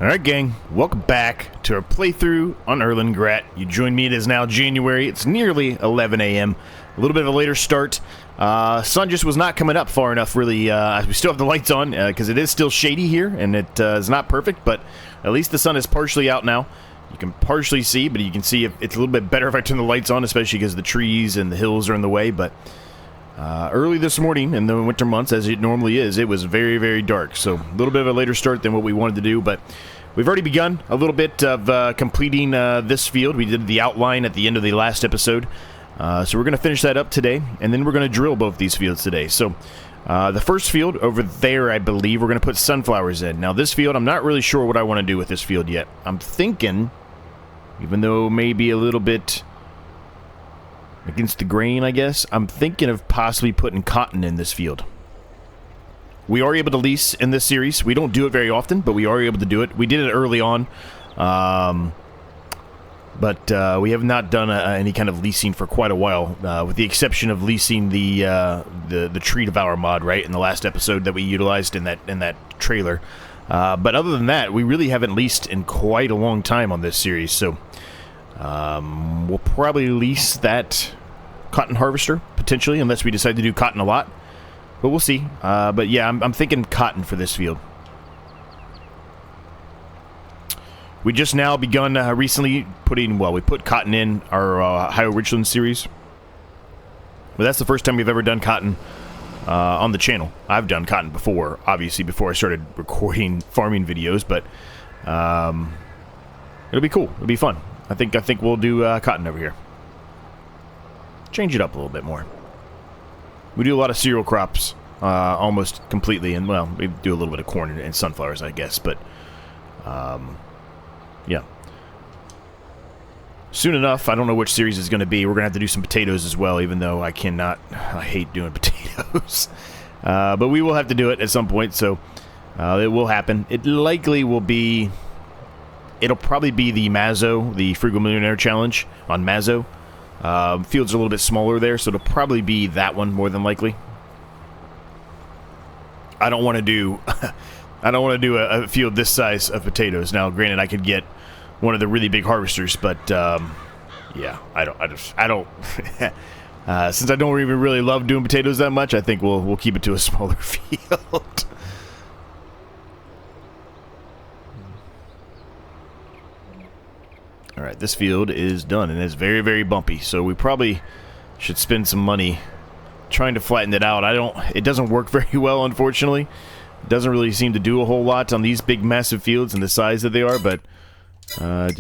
Alright gang, welcome back to our playthrough on Erlengrat. You join me, it is now January, it's nearly 11 a.m. A little bit of a later start. Sun just was not coming up far enough really, we still have the lights on, because it is still shady here, and it is not perfect, but at least the sun is partially out now. You can partially see, but you can see it's a little bit better if I turn the lights on, especially because the trees and the hills are in the way, but early this morning in the winter months, as it normally is, it was very, very dark. So a little bit of a later start than what we wanted to do, but we've already begun a little bit of completing this field. We did the outline at the end of the last episode. So we're going to finish that up today, and then we're going to drill both these fields today. So the first field over there, I believe, we're going to put sunflowers in. Now this field, I'm not really sure what I want to do with this field yet. I'm thinking, even though maybe a little bit against the grain, I guess, I'm thinking of possibly putting cotton in this field. We are able to lease in this series. We don't do it very often, but we are able to do it. We did it early on, but we have not done any kind of leasing for quite a while, with the exception of leasing the tree devour mod, right, in the last episode that we utilized in that trailer. But other than that, we really haven't leased in quite a long time on this series, so we'll probably lease that cotton harvester, potentially, unless we decide to do cotton a lot. But we'll see. But yeah, I'm thinking cotton for this field. We just now begun recently putting, well, we put cotton in our Ohio Richland series. But that's the first time we've ever done cotton on the channel. I've done cotton before, obviously, before I started recording farming videos, but it'll be cool. It'll be fun. I think we'll do cotton over here. Change it up a little bit more. We do a lot of cereal crops almost completely, and well, we do a little bit of corn and sunflowers, I guess, but yeah. Soon enough, I don't know which series it's going to be. We're going to have to do some potatoes as well, even though I hate doing potatoes. But we will have to do it at some point, so it will happen. It likely will be, it'll probably be the Mazzo, the Frugal Millionaire Challenge on Mazzo. Fields are a little bit smaller there, so it'll probably be that one more than likely. I don't want to do a field this size of potatoes. Now, granted, I could get one of the really big harvesters, but yeah, I don't. Since I don't even really love doing potatoes that much, I think we'll keep it to a smaller field. Alright, this field is done, and it's very, very bumpy, so we probably should spend some money trying to flatten it out. It doesn't work very well, unfortunately. It doesn't really seem to do a whole lot on these big, massive fields and the size that they are, but let's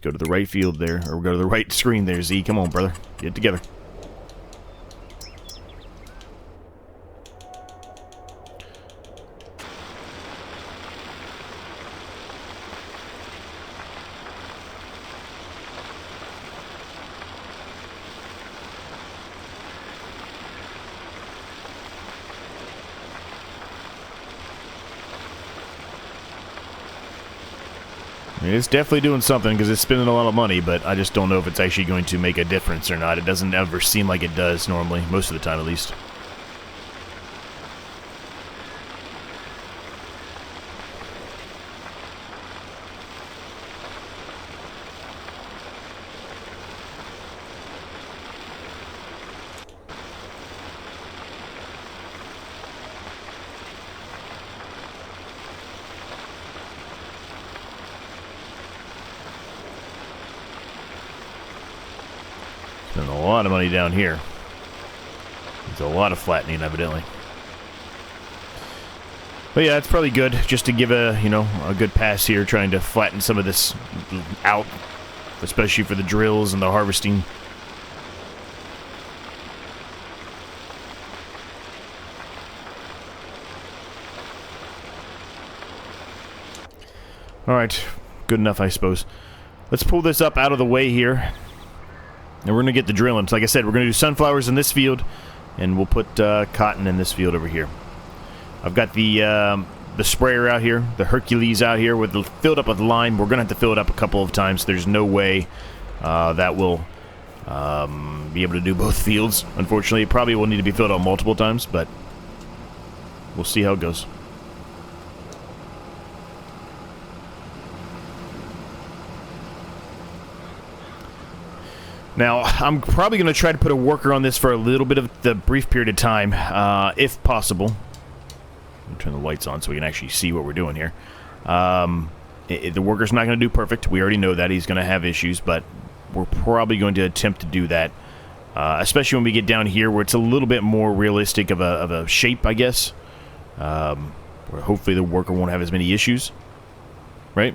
go to the right field there, or go to the right screen there, Z. Come on, brother. Get it together. It's definitely doing something because it's spending a lot of money, but I just don't know if it's actually going to make a difference or not. It doesn't ever seem like it does normally, most of the time at least. Spend a lot of money down here. There's a lot of flattening, evidently. But yeah, it's probably good just to give a good pass here, trying to flatten some of this out, especially for the drills and the harvesting. Alright, good enough, I suppose. Let's pull this up out of the way here. And we're going to get the drilling. So like I said, we're going to do sunflowers in this field, and we'll put cotton in this field over here. I've got the sprayer out here, the Hercules out here, filled up with lime. We're going to have to fill it up a couple of times. There's no way that will be able to do both fields. Unfortunately, it probably will need to be filled up multiple times, but we'll see how it goes. Now, I'm probably going to try to put a worker on this for a little bit of the brief period of time, if possible. I'll turn the lights on so we can actually see what we're doing here. The worker's not going to do perfect. We already know that. He's going to have issues, but we're probably going to attempt to do that. Especially when we get down here where it's a little bit more realistic of a shape, I guess. Where hopefully the worker won't have as many issues. Right?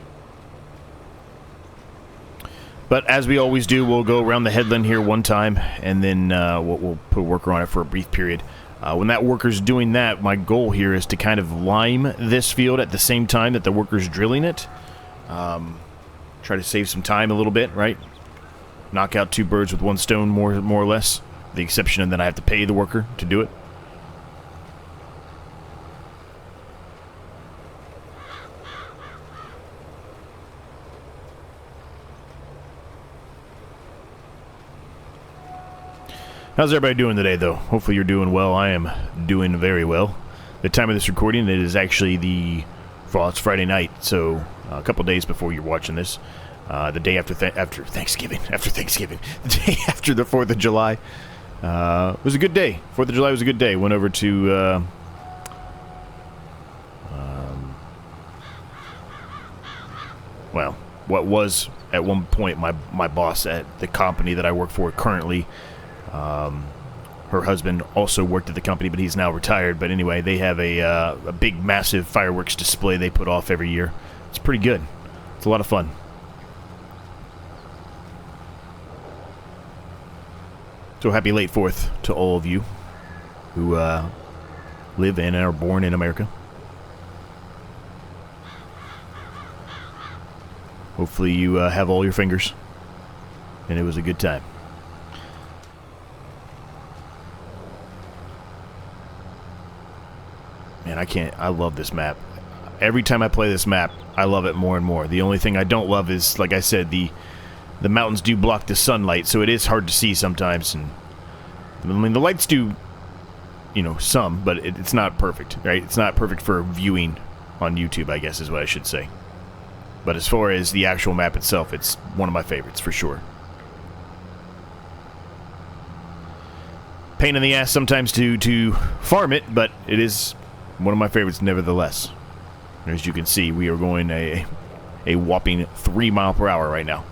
But as we always do, we'll go around the headland here one time, and then we'll put a worker on it for a brief period. When that worker's doing that, my goal here is to kind of lime this field at the same time that the worker's drilling it. Try to save some time a little bit, right? Knock out two birds with one stone, more or less. The exception of that I have to pay the worker to do it. How's everybody doing today, though? Hopefully you're doing well. I am doing very well. The time of this recording, it is actually well, it's Friday night, so a couple days before you're watching this. The day after Thanksgiving. The day after the 4th of July. It was a good day. 4th of July was a good day. Went over to... well, what was at one point my boss at the company that I work for currently. Her husband also worked at the company, but he's now retired. But anyway, they have a big, massive fireworks display they put off every year. It's pretty good. It's a lot of fun. So happy late 4th to all of you who live in and are born in America. Hopefully you have all your fingers, and it was a good time. Man, I love this map. Every time I play this map, I love it more and more. The only thing I don't love is, like I said, the mountains do block the sunlight, so it is hard to see sometimes. And I mean, the lights do, some, but it's not perfect, right? It's not perfect for viewing on YouTube, I guess is what I should say. But as far as the actual map itself, it's one of my favorites, for sure. Pain in the ass sometimes to farm it, but it is one of my favorites nevertheless. As you can see, we are going a whopping 3 miles per hour right now.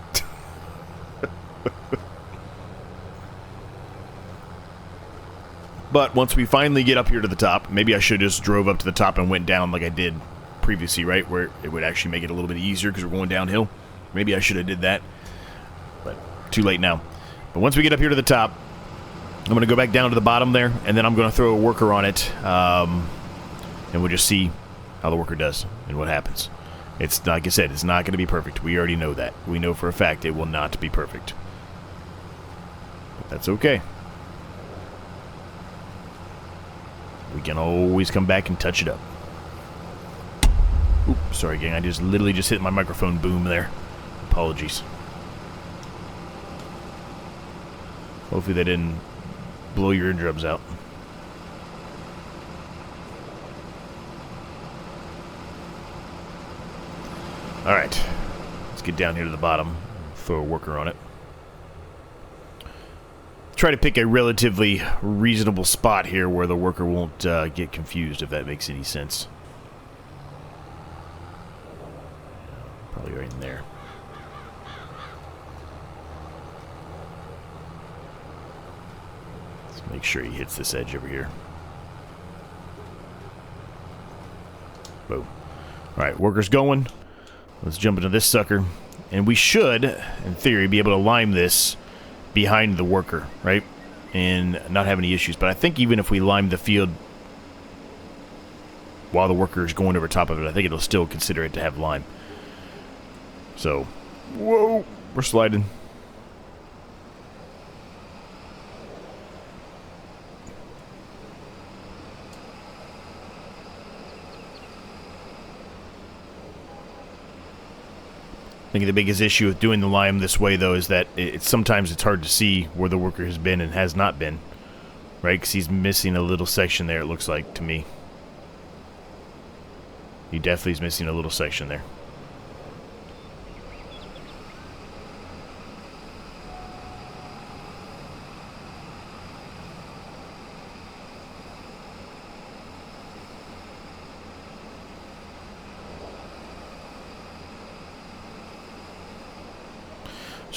But once we finally get up here to the top, maybe I should have just drove up to the top and went down like I did previously, right? Where it would actually make it a little bit easier because we're going downhill. Maybe I should have did that. But too late now. But once we get up here to the top, I'm going to go back down to the bottom there, and then I'm going to throw a worker on it. And we'll just see how the worker does and what happens. It's, like I said, it's not going to be perfect. We already know that. We know for a fact it will not be perfect. But that's okay. We can always come back and touch it up. Oops, sorry gang, I literally just hit my microphone boom there. Apologies. Hopefully they didn't blow your eardrums out. Alright, let's get down here to the bottom, throw a worker on it. Try to pick a relatively reasonable spot here where the worker won't get confused, if that makes any sense. Probably right in there. Let's make sure he hits this edge over here. Boom. Alright, worker's going. Let's jump into this sucker. And we should, in theory, be able to lime this behind the worker, right? And not have any issues. But I think even if we lime the field while the worker is going over top of it, I think it'll still consider it to have lime. So, whoa, we're sliding. I think the biggest issue with doing the lime this way, though, is that sometimes it's hard to see where the worker has been and has not been. Right? Because he's missing a little section there, it looks like, to me. He definitely is missing a little section there.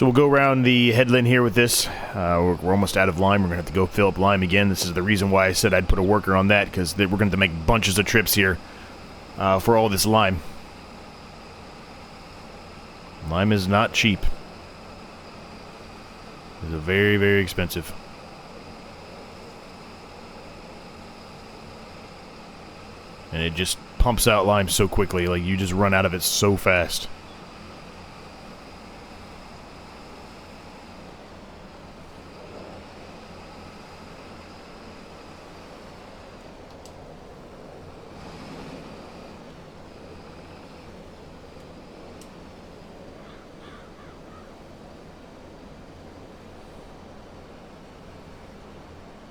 So we'll go around the headland here with this. We're almost out of lime. We're going to have to go fill up lime again. This is the reason why I said I'd put a worker on that, because we're going to have to make bunches of trips here for all this lime. Lime is not cheap. It's very, very expensive. And it just pumps out lime so quickly. Like, you just run out of it so fast.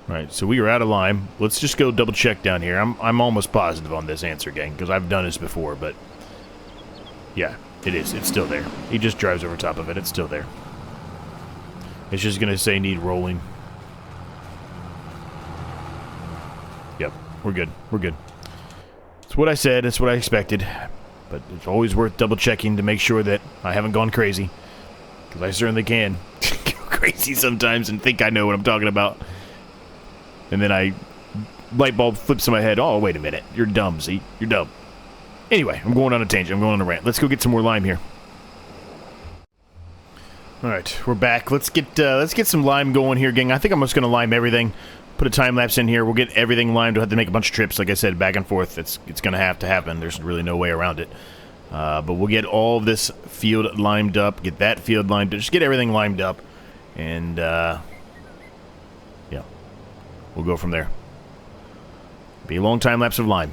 Alright, so we are out of lime. Let's just go double check down here. I'm almost positive on this answer, gang, because I've done this before, but yeah, it is. It's still there. He just drives over top of it. It's still there. It's just going to say need rolling. Yep, we're good. We're good. It's what I said. It's what I expected. But it's always worth double checking to make sure that I haven't gone crazy, because I certainly can go crazy sometimes and think I know what I'm talking about. And then light bulb flips in my head. Oh, wait a minute. You're dumb, Z. You're dumb. Anyway, I'm going on a tangent. I'm going on a rant. Let's go get some more lime here. Alright, we're back. Let's get some lime going here, gang. I think I'm just going to lime everything. Put a time-lapse in here. We'll get everything limed. We'll have to make a bunch of trips, like I said, back and forth. It's going to have to happen. There's really no way around it. But we'll get all of this field limed up. Get that field limed up. Just get everything limed up. And, yeah. We'll go from there. Be a long time lapse of lime.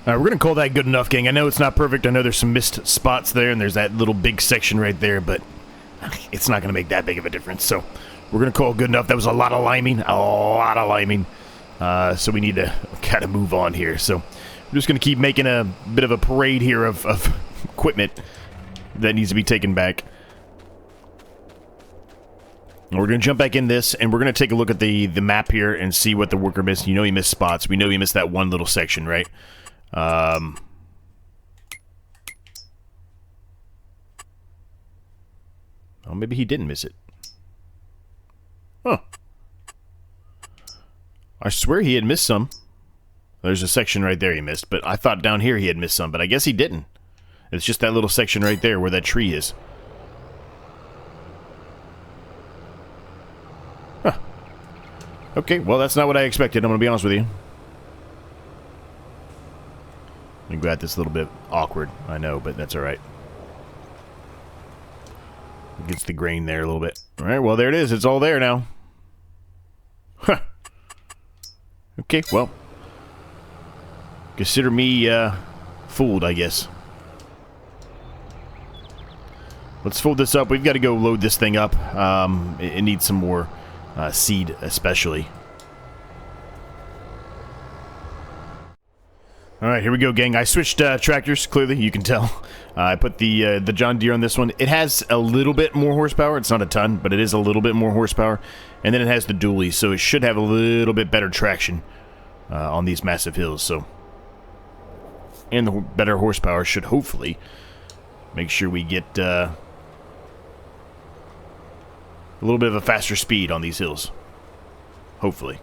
All right, we're going to call that good enough, gang. I know it's not perfect. I know there's some missed spots there, and there's that little big section right there, but it's not going to make that big of a difference. So we're going to call it good enough. That was a lot of liming. A lot of liming. So we need to kind of move on here. So we're just going to keep making a bit of a parade here of equipment that needs to be taken back. And we're going to jump back in this, and we're going to take a look at the map here and see what the worker missed. You know he missed spots. We know he missed that one little section, right? Oh, maybe he didn't miss it. Huh. I swear he had missed some. There's a section right there he missed, but I thought down here he had missed some, but I guess he didn't. It's just that little section right there where that tree is. Huh. Okay, well, that's not what I expected, I'm going to be honest with you. I'm glad this is a little bit awkward, I know, but that's alright. Gets the grain there a little bit. Alright, well, there it is. It's all there now. Huh. Okay, well. Consider me, fooled, I guess. Let's fold this up. We've got to go load this thing up. It needs some more seed, especially. Alright, here we go, gang. I switched tractors, clearly, you can tell. I put the John Deere on this one. It has a little bit more horsepower. It's not a ton, but it is a little bit more horsepower. And then it has the dually, so it should have a little bit better traction on these massive hills. So, and the better horsepower should hopefully make sure we get a little bit of a faster speed on these hills. Hopefully.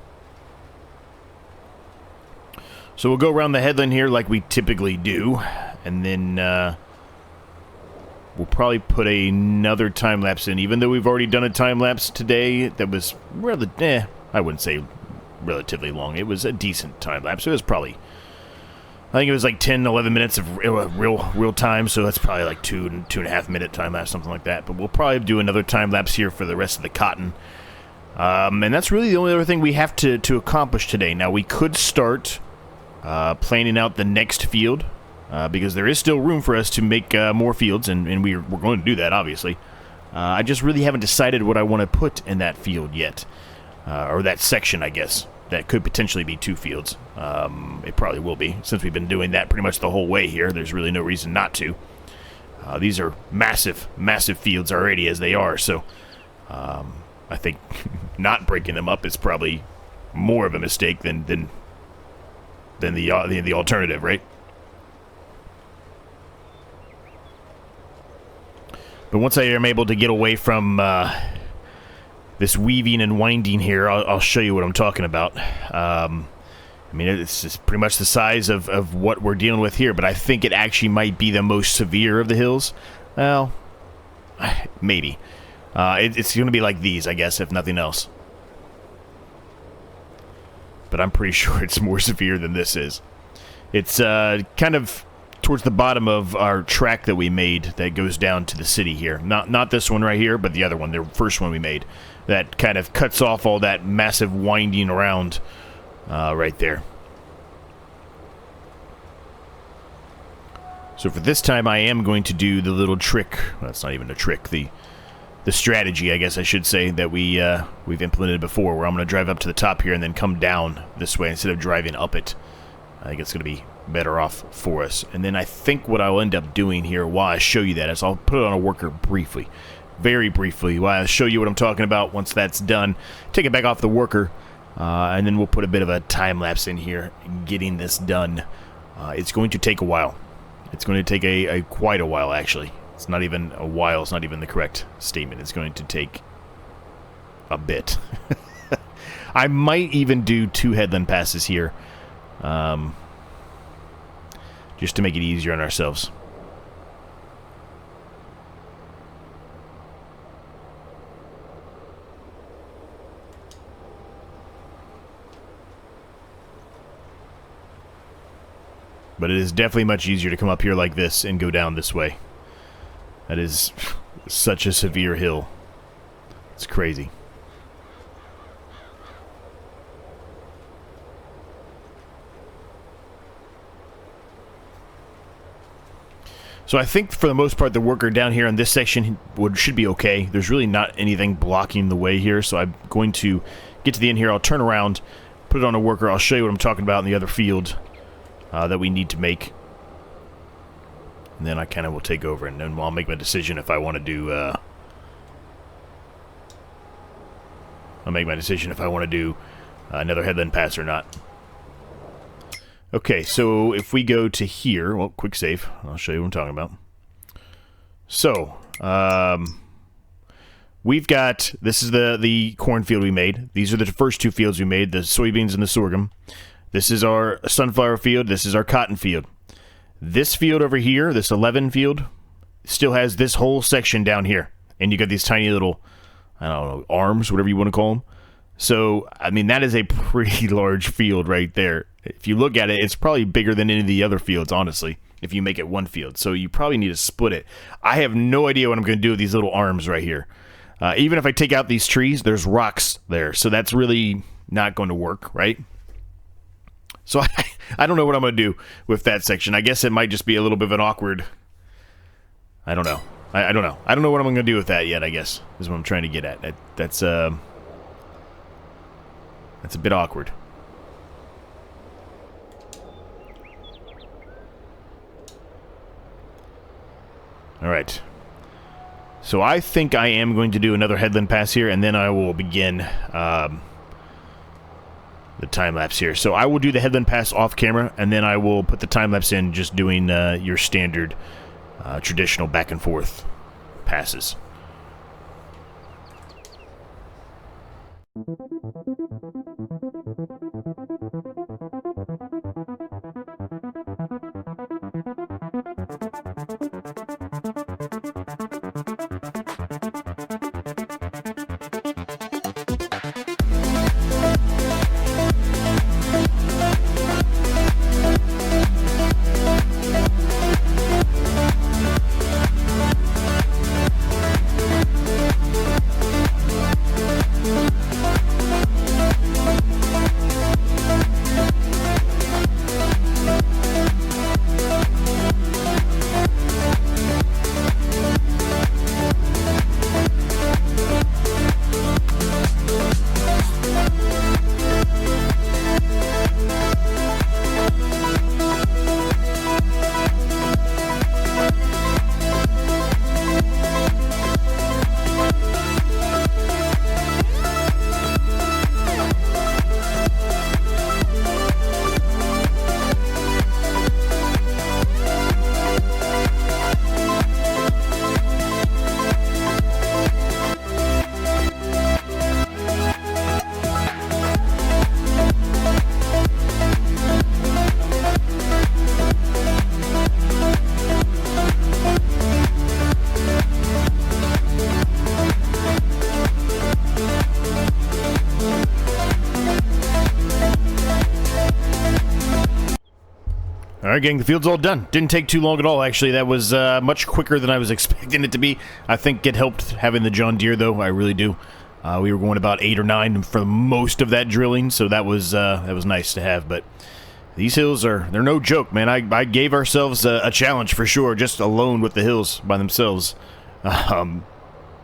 So we'll go around the headland here like we typically do, and then we'll probably put another time-lapse in, even though we've already done a time-lapse today that was rather, I wouldn't say relatively long. It was a decent time-lapse. It was probably, I think it was like 10, 11 minutes of real time, so that's probably like 2.5 minute time-lapse, something like that. But we'll probably do another time-lapse here for the rest of the cotton. And that's really the only other thing we have to accomplish today. Now, we could start planning out the next field, because there is still room for us to make more fields, and we're going to do that, obviously. I just really haven't decided what I want to put in that field yet, or that section, I guess. That could potentially be 2 fields. It probably will be, since we've been doing that pretty much the whole way here. There's really no reason not to. These are massive, massive fields already as they are, so I think not breaking them up is probably more of a mistake than the alternative, right? But once I am able to get away from this weaving and winding here, I'll show you what I'm talking about. I mean, it's just pretty much the size of what we're dealing with here, but I think it actually might be the most severe of the hills. Well, maybe. It's going to be like these, I guess, if nothing else. But I'm pretty sure it's more severe than this is. It's kind of towards the bottom of our track that we made that goes down to the city here. Not this one right here, but the other one, the first one we made. That kind of cuts off all that massive winding around right there. So for this time, I am going to do the little trick. Well, that's not even a trick. The strategy, I guess I should say, that we've implemented before, where I'm going to drive up to the top here and then come down this way instead of driving up it. I think it's going to be better off for us. And then I think what I'll end up doing here while I show you that is I'll put it on a worker briefly. Very briefly, while I show you what I'm talking about. Once that's done, take it back off the worker, and then we'll put a bit of a time-lapse in here getting this done. It's going to take a while. It's going to take quite a while, actually. It's not even a while. It's not even the correct statement. It's going to take a bit. I might even do 2 headland passes here, just to make it easier on ourselves. But it is definitely much easier to come up here like this and go down this way. That is such a severe hill. It's crazy. So I think for the most part, the worker down here on this section should be okay. There's really not anything blocking the way here, so I'm going to get to the end here. I'll turn around, put it on a worker. I'll show you what I'm talking about in the other field that we need to make. And then I kind of will take over, and then I'll make my decision if I want to do... I'll make my decision if I want to do another headland pass or not. Okay, so if we go to here, well, quick save. I'll show you what I'm talking about. So, we've got, this is the cornfield we made. These are the first two fields we made, the soybeans and the sorghum. This is our sunflower field. This is our cotton field. This field over here, this 11 field, still has this whole section down here. And you got these tiny little, I don't know, arms, whatever you want to call them. So, I mean, that is a pretty large field right there. If you look at it, it's probably bigger than any of the other fields, honestly, if you make it one field. So you probably need to split it. I have no idea what I'm going to do with these little arms right here. Even if I take out these trees, there's rocks there. So that's really not going to work, right? So I don't know what I'm going to do with that section. I guess it might just be a little bit of an awkward... I don't know. I don't know. I don't know what I'm going to do with that yet, I guess, is what I'm trying to get at. That's a bit awkward. Alright. So I think I am going to do another headland pass here, and then I will begin the time-lapse here. So I will do the headland pass off camera, and then I will put the time-lapse in just doing your standard traditional back and forth passes. Alright, gang, the field's all done. Didn't take too long at all, actually. That was much quicker than I was expecting it to be. I think it helped having the John Deere, though. I really do. We were going about 8 or 9 for most of that drilling, so that was nice to have. But these hills they're no joke, man. I gave ourselves a challenge for sure, just alone with the hills by themselves. But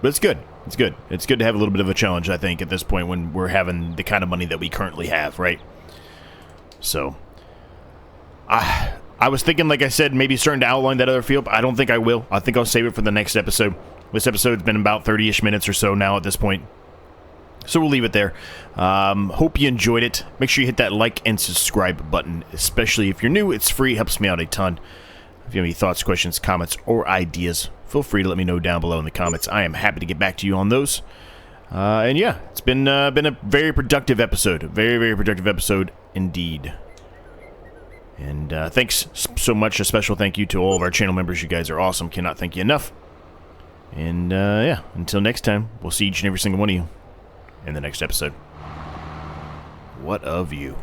it's good. It's good. It's good to have a little bit of a challenge, I think, at this point when we're having the kind of money that we currently have, right? So... I was thinking, like I said, maybe starting to outline that other field, but I don't think I will. I think I'll save it for the next episode. This episode's been about 30-ish minutes or so now at this point. So we'll leave it there. Hope you enjoyed it. Make sure you hit that like and subscribe button, especially if you're new. It's free. It helps me out a ton. If you have any thoughts, questions, comments, or ideas, feel free to let me know down below in the comments. I am happy to get back to you on those. And yeah, it's been a very productive episode. Very, very productive episode indeed. And thanks so much. A special thank you to all of our channel members. You guys are awesome. Cannot thank you enough. And yeah, until next time, we'll see each and every single one of you in the next episode. What of you?